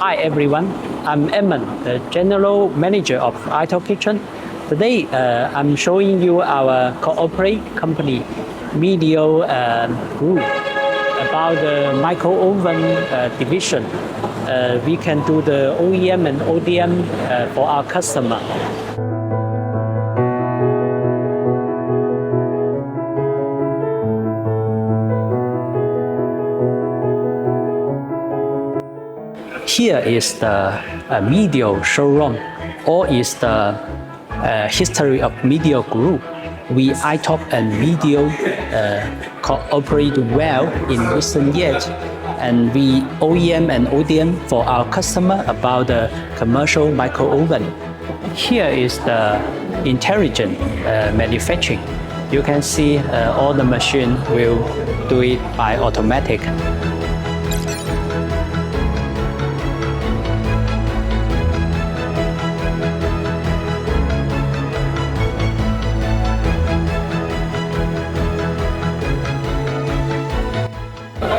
Hi everyone, I'm Eamon, the General Manager of ITOP Kitchen. Today I'm showing you our cooperate company, Midea Group, about the micro oven division. We can do the OEM and ODM for our customer. Here is the Midea showroom, or is the history of Midea Group. We ITOP and Midea cooperate well in recent years, and we OEM and ODM for our customer about the commercial micro oven. Here is the intelligent manufacturing. You can see all the machine will do it by automatic.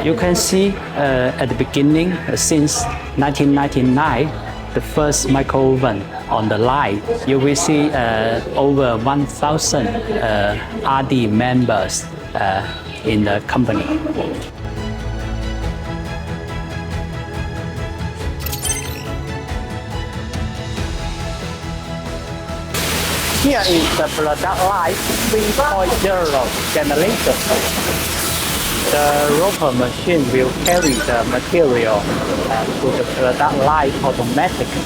You can see at the beginning, since 1999, the first micro oven on the line. You will see over 1,000 RD members in the company. Here is the product line 3.0 generation. The roper machine will carry the material to the product line automatically.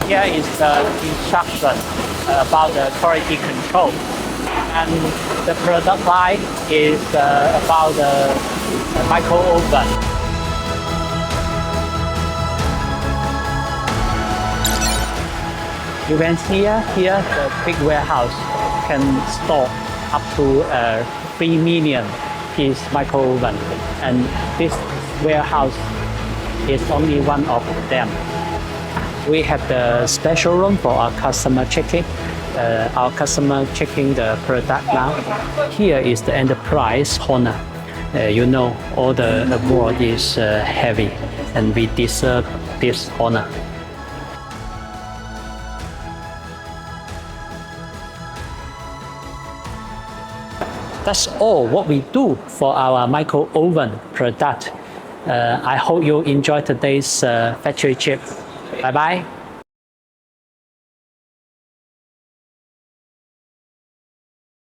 Here is the instruction about the quality control. And the product line is about the micro oven. You can see here the big warehouse can store up to 3 million piece micro oven, and this warehouse is only one of them. We have the special room for our customer checking. Our customer checking the product now. Here is the enterprise honor. You know, all the award is heavy, and we deserve this honor. That's all what we do for our micro oven product. I hope you enjoy today's factory trip. Bye bye.